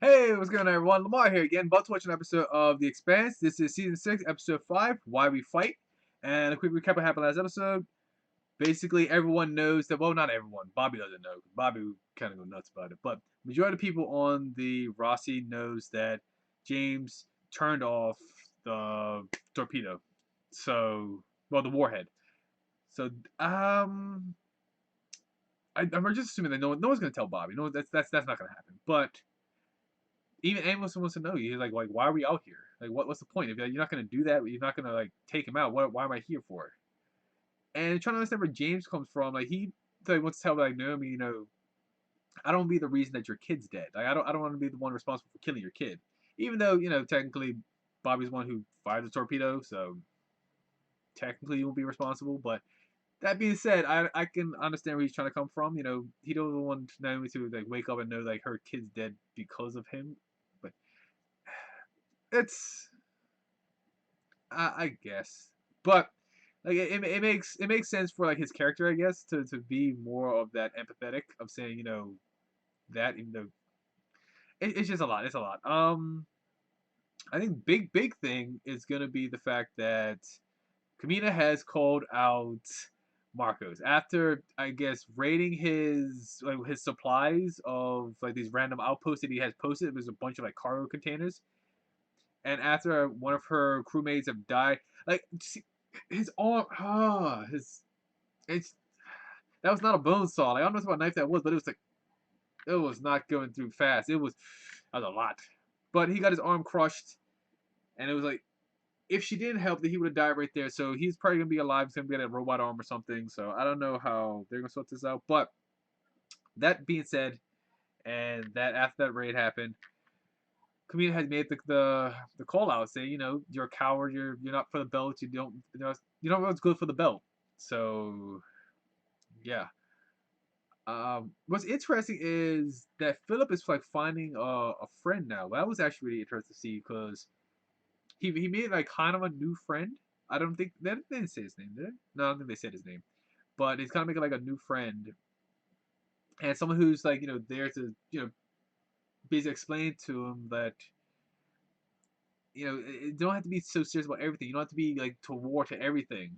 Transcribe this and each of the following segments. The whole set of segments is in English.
Hey, what's going on, everyone? Lamar here again, about to watch an episode of The Expanse. This is Season 6, Episode 5, Why We Fight. And a quick recap of what happened last episode. Basically, everyone knows that, well, not everyone. Bobbie doesn't know. Bobbie kind of go nuts about it. But majority of the people on the Rossi knows that James turned off the torpedo. So, well, the warhead. So, I'm just assuming that no one's going to tell Bobbie. No, that's not going to happen. But even Amos wants to know you. He's like, why are we out here? Like, what's the point? If you're not gonna do that, you're not gonna like take him out. Why am I here for? And trying to understand where James comes from. Like he wants to tell like Naomi, I don't want to be the reason that your kid's dead. Like I don't want to be the one responsible for killing your kid. Even though technically Bobbie's the one who fired the torpedo, so technically he will be responsible. But that being said, I can understand where he's trying to come from. He doesn't want Naomi to like wake up and know like her kid's dead because of him. But it's I guess, but like it makes sense for like his character, I guess, to be more of that empathetic of saying that even though it's just a lot. It's a lot. I think big thing is gonna be the fact that Kamina has called out Marcos after I guess raiding his supplies of like these random outposts that he has posted. It was a bunch of like cargo containers, and after one of her crewmates have died, like his arm, his it's that was not a bone saw. Like, I don't know what knife that was, but it was like it was not going through fast. That was a lot, but he got his arm crushed, and it was like if she didn't help, then he would have died right there. So he's probably gonna be alive. He's gonna get a robot arm or something. So I don't know how they're gonna sort this out. But that being said, and that after that raid happened, Kamina has made the call out saying, you're a coward, you're not for the belt, you don't know what's good for the belt. So yeah. What's interesting is that Philip is like finding a friend now. That was actually really interesting to see because he made like kind of a new friend. I don't think they didn't say his name, did they? No, I don't think they said his name. But he's kind of making like a new friend and someone who's like there to basically explain to him that you don't have to be so serious about everything. You don't have to be like to war to everything.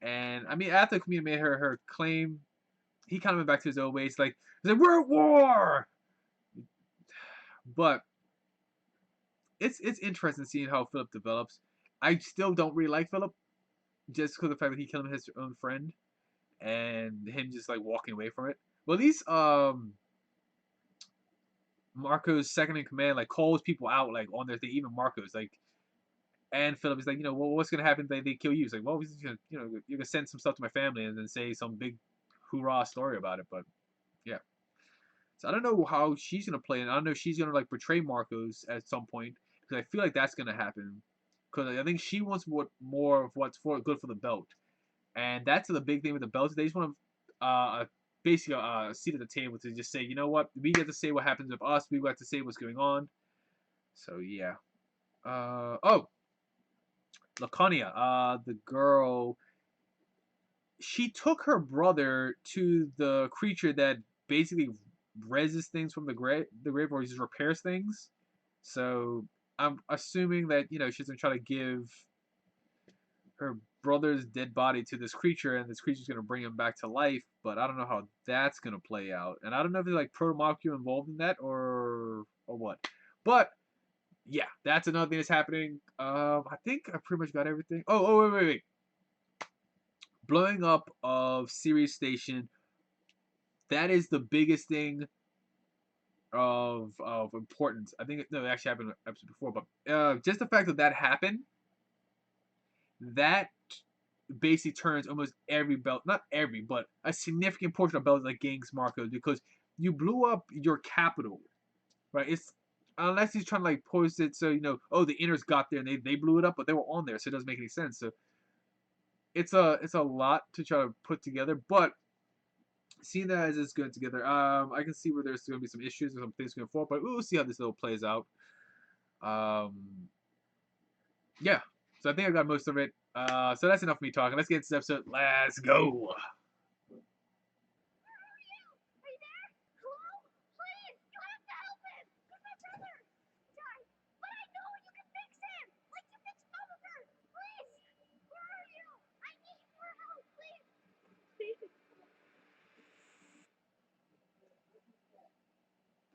And I mean, after Camille made her claim, he kind of went back to his old ways. He's like, we're at war. But it's interesting seeing how Philip develops. I still don't really like Philip just because of the fact that he killed his own friend and him just like walking away from it. Well, at least Marco's second in command like calls people out like on their thing. Even Marco's like. And Philip is like, well, what's gonna happen if they kill you? He's like, well, you're gonna send some stuff to my family and then say some big hoorah story about it. But yeah, so I don't know how she's gonna play, and I don't know if she's gonna like betray Marcos at some point because I feel like that's gonna happen. Because I think she wants more of what's good for the belt, and that's the big thing with the belt. They just want to basically a seat at the table to just say, you know what, we get to say what happens with us. We get to say what's going on. So yeah. Oh, Laconia, the girl, she took her brother to the creature that basically reses things from the grave, or just repairs things. So I'm assuming that she's gonna try to give her brother's dead body to this creature, and this creature's gonna bring him back to life. But I don't know how that's gonna play out, and I don't know if there's like proto-molecule involved in that or what. But yeah, that's another thing that's happening. I think I pretty much got everything. Oh, wait. Blowing up of Ceres Station. That is the biggest thing of importance. I think no, it actually happened in the episode before, but just the fact that that happened, that basically turns almost every belt, not every, but a significant portion of belts against Marcos because you blew up your capital, right? It's unless he's trying to like post it so oh, the inners got there and they blew it up, but they were on there, so it doesn't make any sense. So it's a lot to try to put together, but seeing that as it's going together, I can see where there's going to be some issues and some things going forward, but we'll see how this little plays out. Yeah, so I think I got most of it. So that's enough of me talking. Let's get into this episode. Let's go.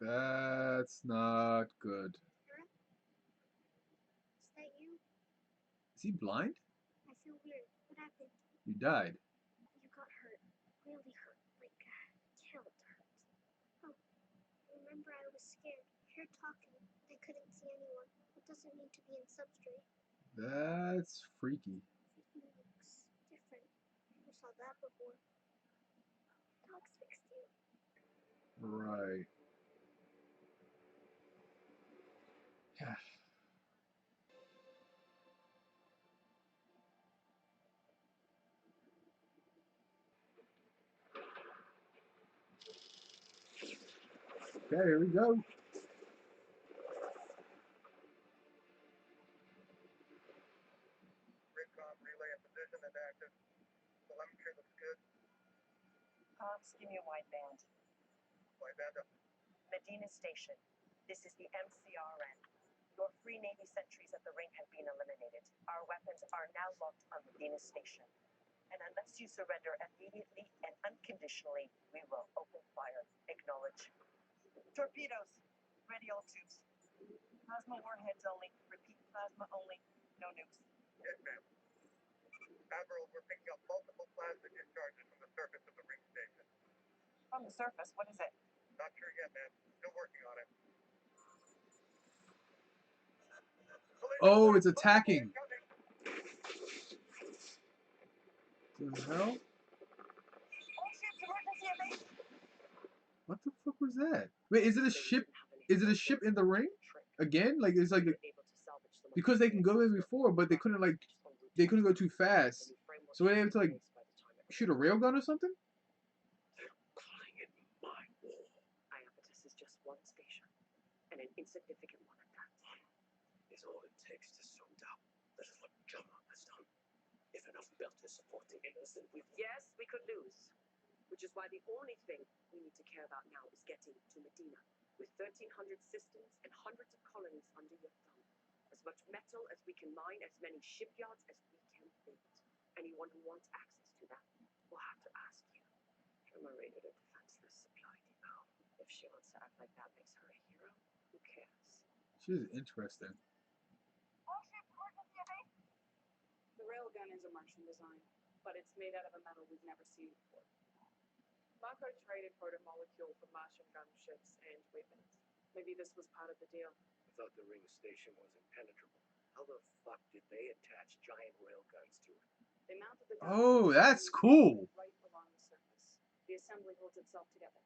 That's not good. Sarah? Is that you? Is he blind? I feel weird. What happened? You died. You got hurt. Really hurt. Like, killed hurt. Oh, remember I was scared. I heard talking. I couldn't see anyone. It doesn't need to be in substrate. That's freaky. It looks different. Never saw that before. Dogs fixed you. Right. Yeah. Okay, here we go. Gridcom relay in position and active. Telemetry looks good. Pops, give me a wideband. Wideband up. Medina Station. This is the MCRN. Your free Navy sentries at the ring have been eliminated. Our weapons are now locked on Medina Station. And unless you surrender immediately and unconditionally, we will open fire. Acknowledge. Torpedoes. Ready all tubes. Plasma warheads only. Repeat, plasma only. No nukes. Yes, ma'am. Admiral, we're picking up multiple plasma discharges from the surface of the ring station. From the surface, what is it? Not sure yet, ma'am. Still working on it. Oh, it's attacking. What the hell? All ships, emergency evade. What the fuck was that? Wait, is it a ship? Is it a ship in the ring? Again? Like it's like because they can go in before, but they couldn't go too fast. So they have to like shoot a railgun or something? They're calling it my war. Iapetus is just one station, and an insignificant one at that. Is all it takes to sort out that is what Gamma has done. If enough belt is supporting innocent, we Yes, we could lose. Which is why the only thing we need to care about now is getting to Medina, with 1,300 systems and hundreds of colonies under your thumb. As much metal as we can mine, as many shipyards as we can build. Anyone who wants access to that will have to ask you. Gamma raided a defenseless supply depot. If she wants to act like that makes her a hero, who cares? She's interesting. All ships, emergency evade. The railgun is a Martian design, but it's made out of a metal we've never seen before. Mako traded proto-molecule for Martian gunships and weapons. Maybe this was part of the deal. I thought the ring station was impenetrable. How the fuck did they attach giant railguns to it? They mounted the Oh, that's cool. right along the surface. The assembly holds itself together.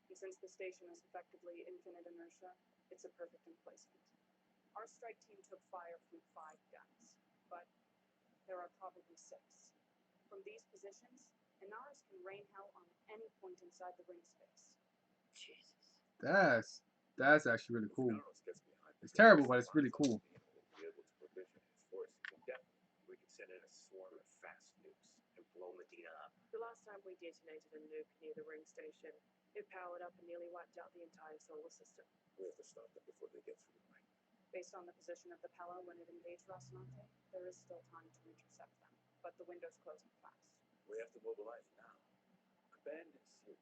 And since the station is effectively infinite inertia, it's a perfect emplacement. Our strike team took fire from 5 guns, but there are probably 6. From these positions, Inaris can rain hell on any point inside the ring space. Jesus. That's actually really cool. If gets behind It's terrible, but it's really cool. We'll be able to provision his forces indefinitely. We can send in a swarm of fast nukes and blow Medina up. The last time we detonated a nuke near the ring station, it powered up and nearly wiped out the entire solar system. We have to stop them before they get through the ring. Based on the position of the Pella when it invades Rocinante, there is still time to intercept them, but the window's closing fast. We have to mobilize now. Abandon Ceres.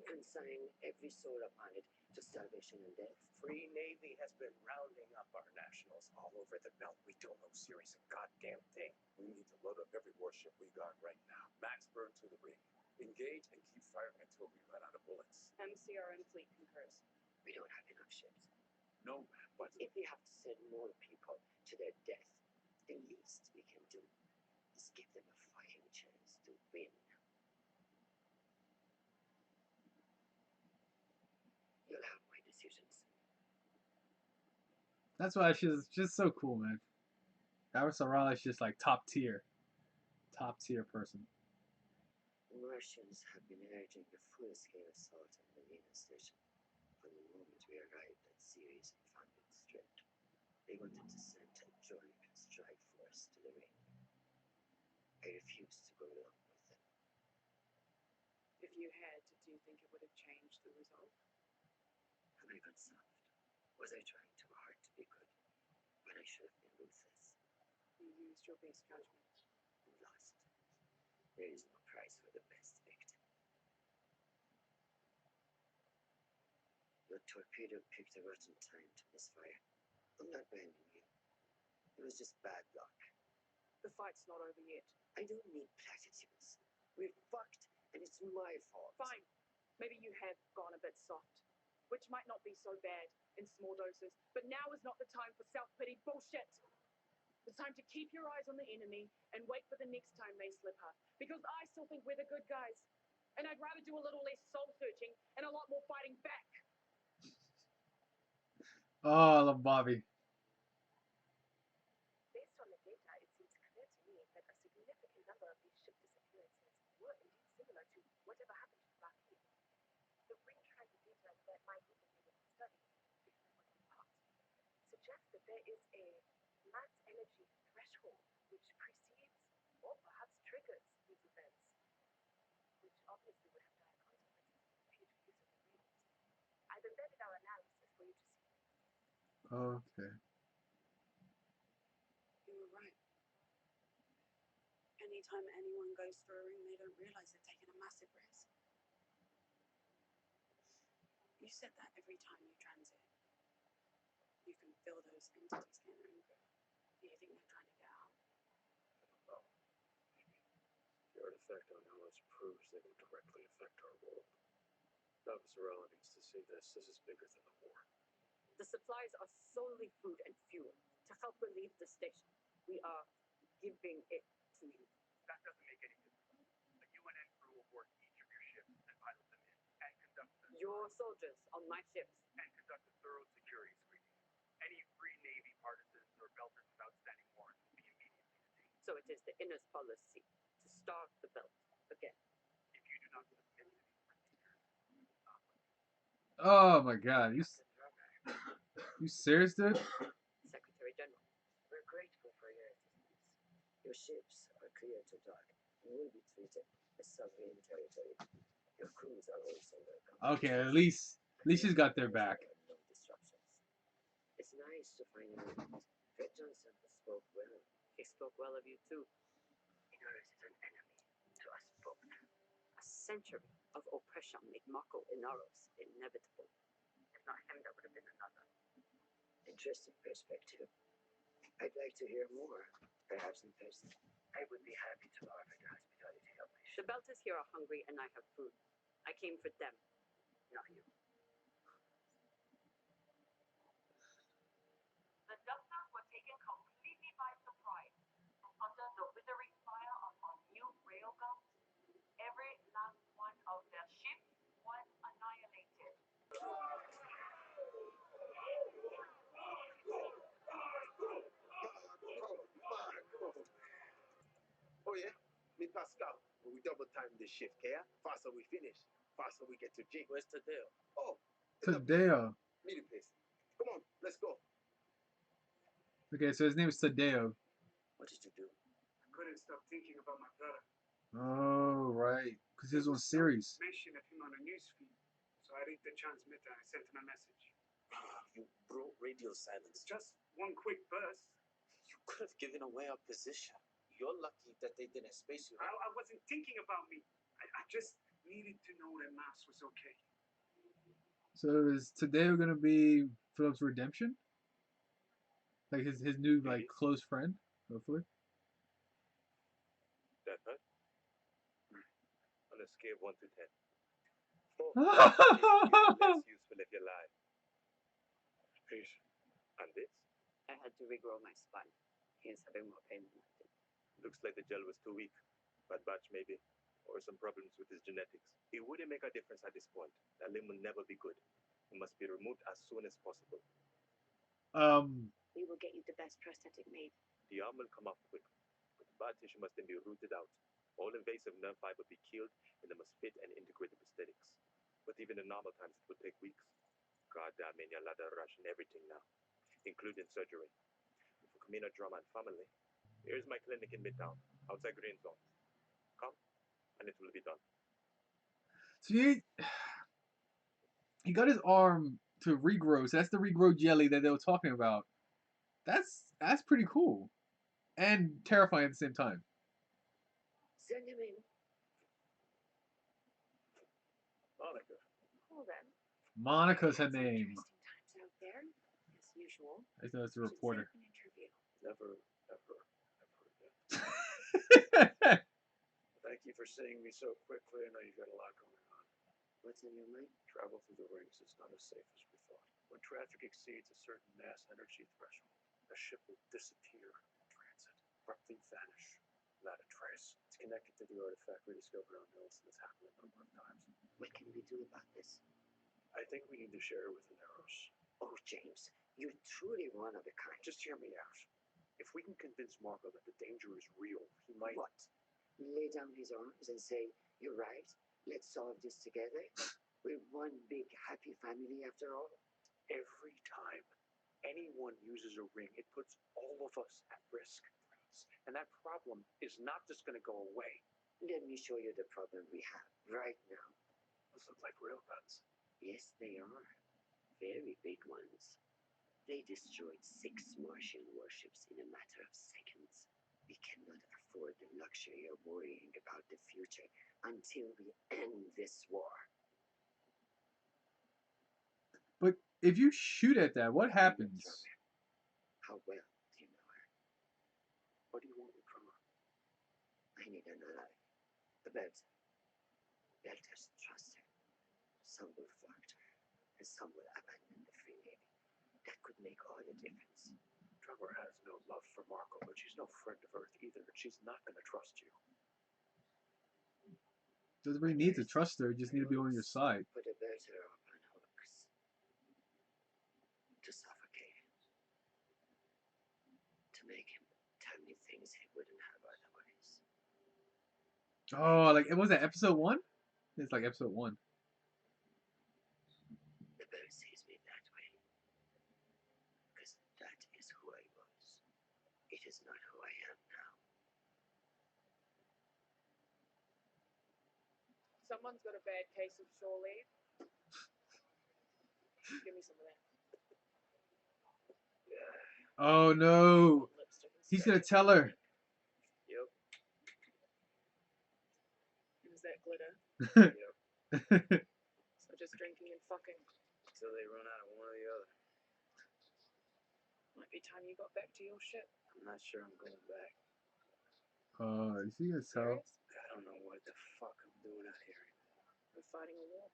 Consigning every soul upon it to starvation and death. Free Navy has been rounding up our nationals all over the belt. We don't know Ceres a goddamn thing. We need to load up every warship we got right now. Max burn to the ring. Engage and keep firing until we run out of bullets. MCRN fleet concurs. We don't have enough ships. No, but If we have to send more people to their death, the least we can do is give them a fighting chance to win. You'll have my decisions. That's why she's just so cool, man. Avasarala is just like top tier person. The Martians have been urging a full-scale assault on the Medina station from the moment we arrived at Ceres and found it stripped. They wanted to send a joint strike force to the ring. I refused to go along with them. If you had, do you think it would have changed the result? Have I been soft? Was I trying too hard to be good when I should have been ruthless You used your best judgment. and lost? There is no price for the best victim. Your torpedo picked a rotten time to misfire. I'm not blaming you. It was just bad luck. The fight's not over yet. I don't need platitudes. We're fucked, and it's my fault. Fine. Maybe you have gone a bit soft, which might not be so bad in small doses, but now is not the time for self-pity bullshit. It's time to keep your eyes on the enemy and wait for the next time they slip up, because I still think we're the good guys, and I'd rather do a little less soul-searching and a lot more fighting back. Oh, I love Bobbie. Based on the data, it seems clear to me that a significant number of these ship disappearances were indeed similar to whatever happened to the Valkyrie. The ring-tracking data that my group was able to study, if we were in part, suggests that there is a mass energy threshold which precedes or perhaps triggers these events, which obviously would have dire consequences for future use of the rings. I've embedded our analysis for you to see. Okay. You were right. Anytime anyone goes through a ring, they don't realize they're taking a massive risk. You said that every time you transit, you can feel those entities getting angry. Do you think they're trying to get out? I don't know. The artifact on Alice proves they will directly affect our world. Avasarala needs to see this. This is bigger than the war. The supplies are solely food and fuel to help relieve the station. We are giving it to you. That doesn't make any difference. The UNN crew will board each of your ships and pilot them in, and conduct Your soldiers on my ships. a thorough security screening. Any Free Navy partisans or belters with outstanding warrants will be immediately detained. So it is the inner's policy to start the belt again. If you do not submit to these procedures, we will not let you. Oh my God, you serious, dude? Secretary General. We're grateful for your assistance. Your ships are clear to dock and will be treated as sovereign territory. Your crews are also welcome. Okay, at least she's got their back. No disruptions. It's nice to finally meet. Fred Johnson spoke well. He spoke well of you too. Inarus is an enemy to us both. A century of oppression made Marco Inaros inevitable. If not him, there would have been another. Interesting perspective. I'd like to hear more, perhaps in person. I would be happy to offer the hospitality of my The ship. belters here are hungry and I have food. I came for them, not you. The Deltas were taken completely by surprise, and under the withering fire of our new railguns, every last one of their ships was annihilated. Oh yeah? Me Pascal. We double time this shift, okay? Faster we finish. Faster we get to Jake. Where's Tadeo? Oh, Tadeo. meeting place. Come on, let's go. Okay, so his name is Tadeo. What did you do? I couldn't stop thinking about my brother. Oh, right. Because he was on Ceres. Mention of him on a news feed, so I read the transmitter and I sent him a message. You broke radio silence. Just one quick burst. You could have given away our position. You're lucky that they didn't space you. I wasn't thinking about me. I just needed to know that Mass was okay. So is Tadeo gonna be Philip's redemption? Like his new like close friend, hopefully. That hurt? On a scale of 1 to 10. 4. Less useful if you're alive. Peace. And this? I had to regrow my spine. He is having more pain than I did. Looks like the gel was too weak. Bad batch maybe. Or some problems with his genetics. It wouldn't make a difference at this point. That limb will never be good. It must be removed as soon as possible. We will get you the best prosthetic made. The arm will come off quick, but the bad tissue must then be rooted out. All invasive nerve fiber be killed, and they must fit and integrate the prosthetics. But even in normal times, it would take weeks. Goddamn, in your ladder rush and everything now, including surgery. For Camino Drama and family, here's my clinic in Midtown, outside Green Zone. Come, and it will be done. So he got his arm to regrow. So that's the regrow jelly that they were talking about. That's pretty cool, and terrifying at the same time. Send him in. Monica. Holden, Monica's her Some name. interesting times out there, as usual. I know it's a Should set reporter. up an interview. Never, ever, ever again. Thank you for seeing me so quickly. I know you've got a lot going on. What's on your mind? Travel through the rings is not as safe as we thought. When traffic exceeds a certain mass energy threshold, a ship will disappear in transit, abruptly vanish, without a trace. It's connected to the artifact we discovered on Mills, and it's happened a number of times. What can we do about this? I think we need to share it with the Narrows. Oh, James, you're truly one of a kind. Just hear me out. If we can convince Marco that the danger is real, he might... What? Lay down his arms and say, you're right, let's solve this together? We're one big happy family after all. Every time anyone uses a ring, it puts all of us at risk. And that problem is not just going to go away. Let me show you the problem we have right now. Those look like real guns. Yes, they are. Very big ones. They destroyed 6 Martian warships in a matter of seconds. We cannot afford the luxury of worrying about the future until we end this war. But if you shoot at that, what happens? How well do you know her? What do you want from her? I need an ally. The Belter. Belters trust her. Some will flock to her, and some will abandon the Free Navy. That could make all the difference. Trevor has no love for Marco, but she's no friend of Earth either, and she's not going to trust you. Doesn't really need to trust her. You just need to be on your side. Put a Belter up on hooks. To suffocate him. To make him tell me things he wouldn't have otherwise. Oh, like it was that episode 1? It's like episode 1. The bird sees me that way. Because that is who I was. It is not who I am now. Someone's got a bad case of shore leave. Give me some of that. Oh no. Lipstick and He's stuff. gonna tell her. Yep. Is that glitter? Yep. So just drinking and fucking. Until they run out of one or the other. Might be time you got back to your ship. I'm not sure I'm going back. Is he gonna tell? Serious? I don't know what the fuck I'm doing out here. We're fighting a war.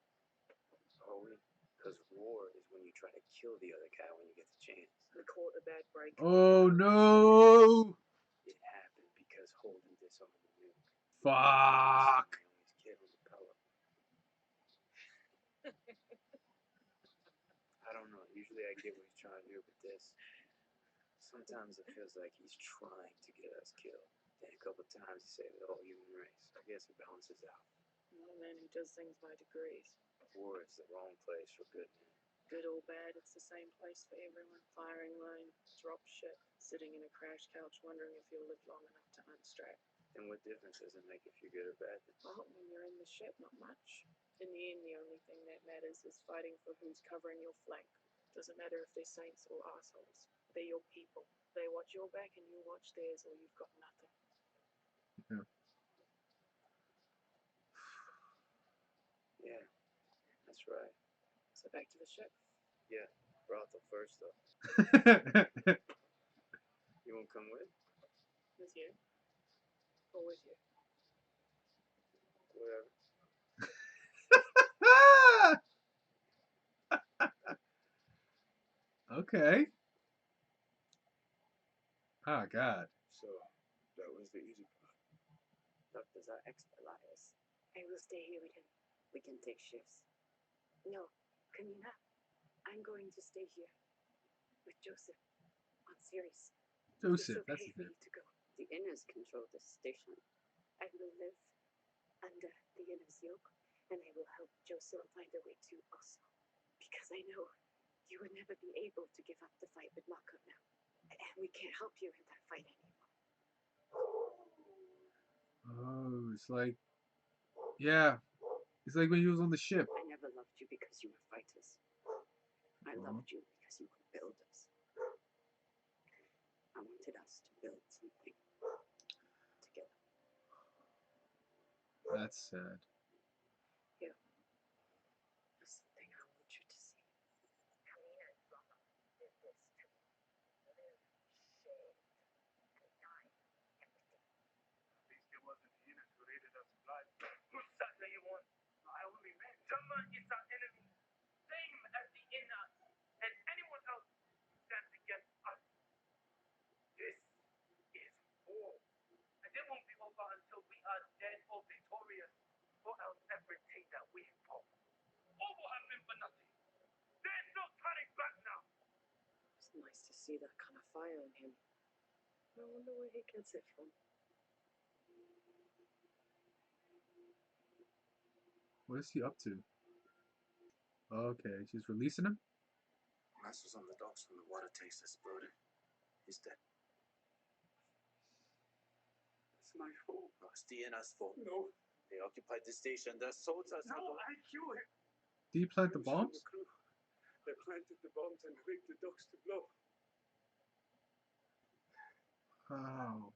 Are we? Because war is when you try to kill the other guy when you get the chance. We caught a bad break. Oh no! It happened because Holden disowned the nuke. Fuck! Naomi's kid with the power. I don't know. Usually I get what he's trying to do, but this... Sometimes it feels like he's trying to get us killed. Then a couple times he saved the whole human race. I guess it balances out. Not a man who does things by degrees. War is the wrong place for good men. Good or bad, it's the same place for everyone. Firing line, drop ship, sitting in a crash couch wondering if you'll live long enough to unstrap. Then what difference does it make if you're good or bad? Well, when you're in the ship, not much. In the end, the only thing that matters is fighting for who's covering your flank. Doesn't matter if they're saints or assholes. They're your people. They watch your back and you watch theirs, or you've got nothing. Yeah, that's right. So back to the ship. Yeah, brothel first though. You won't come with? With you. Or with you. Whatever. Okay. Oh god. So, that was the easy part. Doctors are expert liars. I will stay here with him. We can take shifts. No, Kamina. I'm going to stay here. With Joseph. On Ceres. Joseph, It's that's okay his for name. you to go. The Inners control the station. I will live under the Inners yoke, and I will help Joseph find a way to also. Because I know you will never be able to give up the fight with Marco now. And we can't help you in that fight anymore. Oh, it's like, yeah. It's like when he was on the ship. I never loved you because you were fighters. I loved you because you were builders. I wanted us to build something together. That's sad. There's something I want you to is to live, shade, and die everything. At least it wasn't the Innes who raided us blood. Whose side are you on? I only meant Jama is our enemy. Same as the Innas and anyone else who stands against us. This is war. And it won't be over until we are dead or victorious, or else everything that we fought. All will have been for nothing. There's no turning back now. It's nice to see that kind of fire in him. I wonder where he gets it from. What is he up to? Okay, she's releasing him? Master's on the docks when the water tanks exploded. He's dead. It's my fault. No, it's the NS fault. No, They occupied the station. Their soldiers. no, I killed him. Did he plant the bombs? The crew. They planted the bombs and rigged the docks to blow. Wow.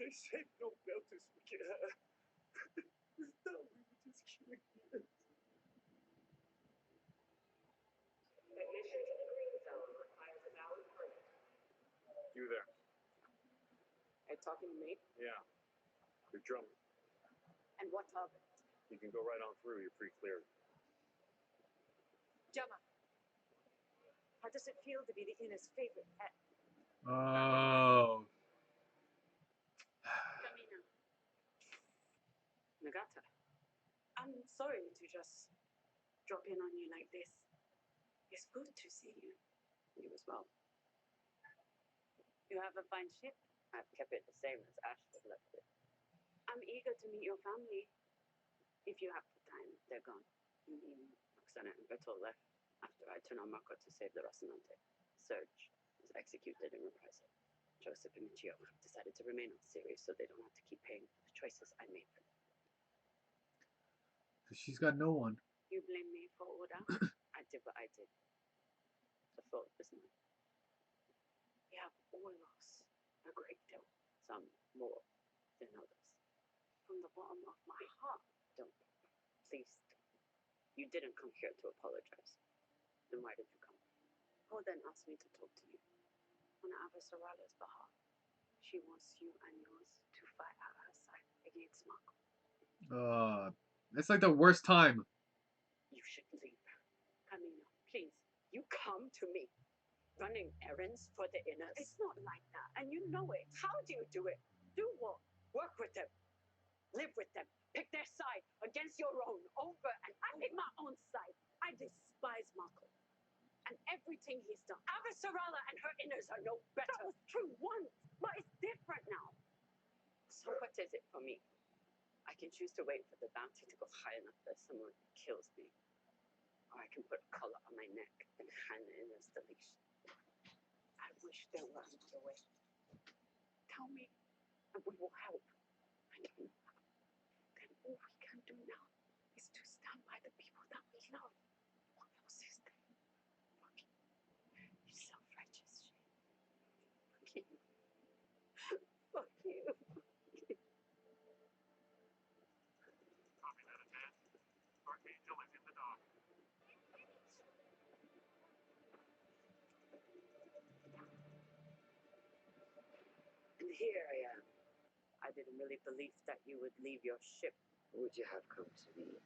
They said no belters would get hurt. We thought we were just killing them. Admission to the green zone requires a valid permit. You there? Are you talking to me? Yeah. You're drunk. And what of it? You can go right on through. You're pre-cleared. Gemma, how does it feel to be the Innes' favorite pet? Oh. Camina. Nagata. I'm sorry to just drop in on you like this. It's good to see you. You as well. You have a fine ship. I've kept it the same as Ashford left it. I'm eager to meet your family. If you have the time, they're gone. You mean Roxana and Bertol left after I turned on Marco to save the Rocinante. Serge was executed in reprisal. Joseph and Michio have decided to remain on Ceres so they don't have to keep paying for the choices I made for them. She's got no one. You blame me for all that? I did what I did. The fault was mine. We have all lost a great deal, some more than others. From the bottom of my heart, don't. Please don't. You didn't come here to apologize. Then why did you come? Holden asked me to talk to you on Avasarala's behalf. She wants you and yours to fight at her side against Marco. It's like the worst time. You should leave. Camino, please. You come to me. Running errands for the Innes. It's not like that, and you know it. How do you do it? Do what? Work with them. Live with them. Pick their side against your own, over and I pick my own side. I despise Marco and everything he's done. Avasarala and her Innes are no better. That was true once, but it's different now. So what is it for me? I can choose to wait for the bounty to go high enough that someone kills me. Or I can put a collar on my neck and hand the Innes the leash. I wish there were another way. Tell me, and we will help. I don't know how. Then all we can do now is to stand by the people that we love. What else is there? Fuck you. You self-righteous shit. Fuck you. Fuck you. Copy that, Advance. Archangel is in the dock. And here I am. I didn't really believe that you would leave your ship. Would you have come to me?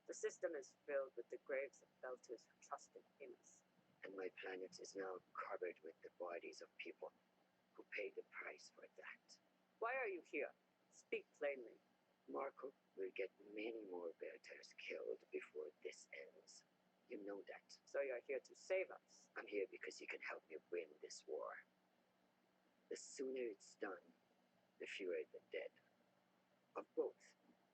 The system is filled with the graves of Belters who trusted Amos. And my planet is now covered with the bodies of people who paid the price for that. Why are you here? Speak plainly. Marco will get many more Belters killed before this ends. You know that. So you're here to save us. I'm here because you can help me win this war. The sooner it's done, the fewer the dead. Of both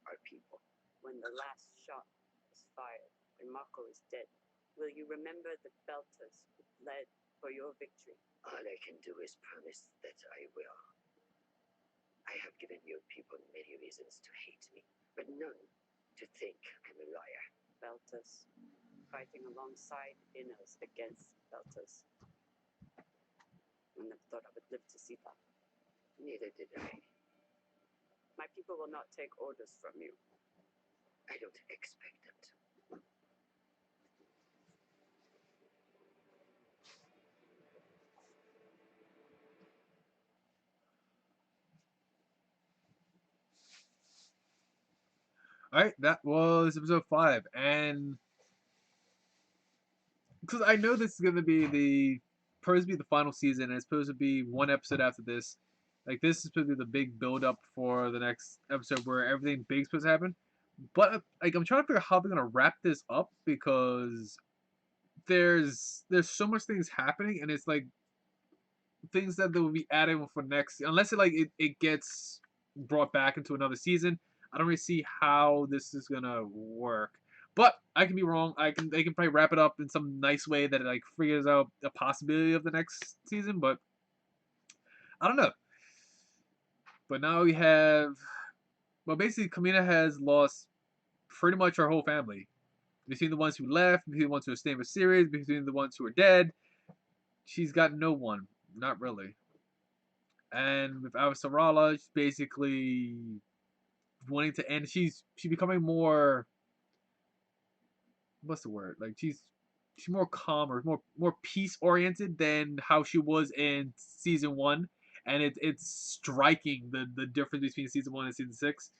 our people. When the last shot is fired and Marco is dead, will you remember the Belters who bled for your victory? All I can do is promise that I will. I have given your people many reasons to hate me, but none to think I'm a liar. Belters fighting alongside Innes against Belters. I never thought I would live to see that. Neither did I. My people will not take orders from you. I don't expect them to. Alright, that was episode 5. And because I know this is going to be the final season, and it's supposed to be one episode after this. Like, this is supposed to be the big build up for the next episode where everything big's supposed to happen. But like, I'm trying to figure out how they're gonna wrap this up because there's so much things happening, and it's like things that they will be adding for next, unless it gets brought back into another season. I don't really see how this is gonna work. But I can be wrong. They can probably wrap it up in some nice way that it like figures out the possibility of the next season. But I don't know. But now we have, well, basically Kamina has lost pretty much her whole family. Between the ones who left, between the ones who are staying with Ceres, between the ones who are dead, she's got no one. Not really. And with Avasarala, she's basically wanting to end. She's becoming more. What's the word? Like she's more calmer, more peace oriented than how she was in season 1, and it's striking the difference between season 1 and season 6.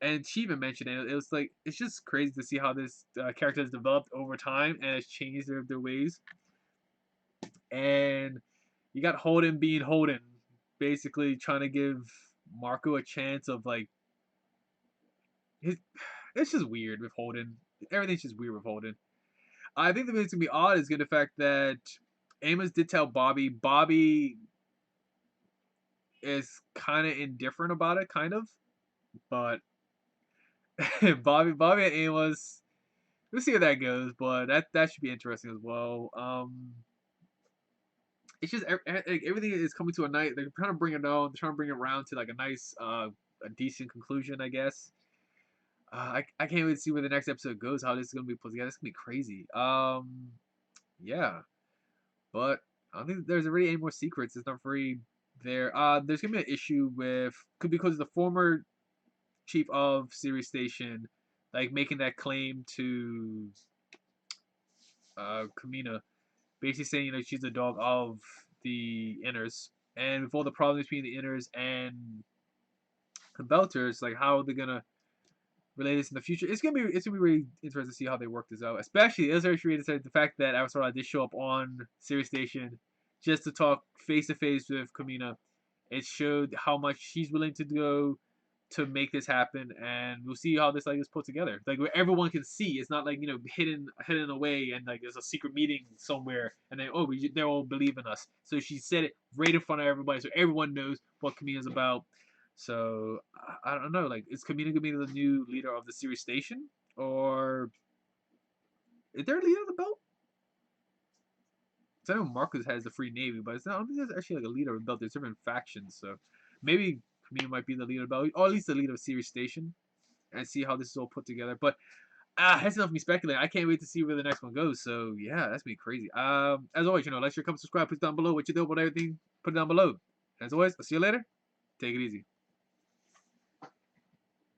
And she even mentioned it. It was like it's just crazy to see how this character has developed over time and has changed their ways. And you got Holden being Holden, basically trying to give Marco a chance of like his. It's just weird with Holden. Everything's just weird with Holden. I think the thing that's gonna be odd is the fact that Amos did tell Bobbie. Bobbie is kind of indifferent about it, kind of, but Bobbie and Amos. We'll see how that goes, but that should be interesting as well. It's just everything is coming to a night. They're trying to bring it down. They're trying to bring it around to like a nice, a decent conclusion, I guess. I can't wait to see where the next episode goes. How this is gonna be put together. It's gonna be crazy. Yeah, but I don't think there's really any more secrets. It's not very there. There's gonna be an issue with because the former chief of Ceres Station, like making that claim to Kamina, basically saying she's the dog of the inners, and with all the problems between the inners and the belters, like how are they gonna relate this in the future? It's gonna be really interesting to see how they work this out. Especially as the fact that Avasarala did show up on Ceres Station just to talk face to face with Kamina. It showed how much she's willing to go to make this happen, and we'll see how this is put together. Like where everyone can see, it's not like hidden away, and like there's a secret meeting somewhere, and then they all believe in us. So she said it right in front of everybody, so everyone knows what Kamina's about. So I don't know, like is Kamina gonna be the new leader of the Ceres Station, or is there a leader of the belt? Because I know Marcus has the Free Navy, but I don't think there's actually like a leader of the belt. There's different factions, so maybe Kamina might be the leader of the belt, or at least the leader of Ceres Station, and see how this is all put together. But that's enough of me speculating. I can't wait to see where the next one goes. So yeah, that's gonna be crazy. As always, like, share, comment, subscribe, put down below what you know about everything. Put it down below. As always, I'll see you later. Take it easy.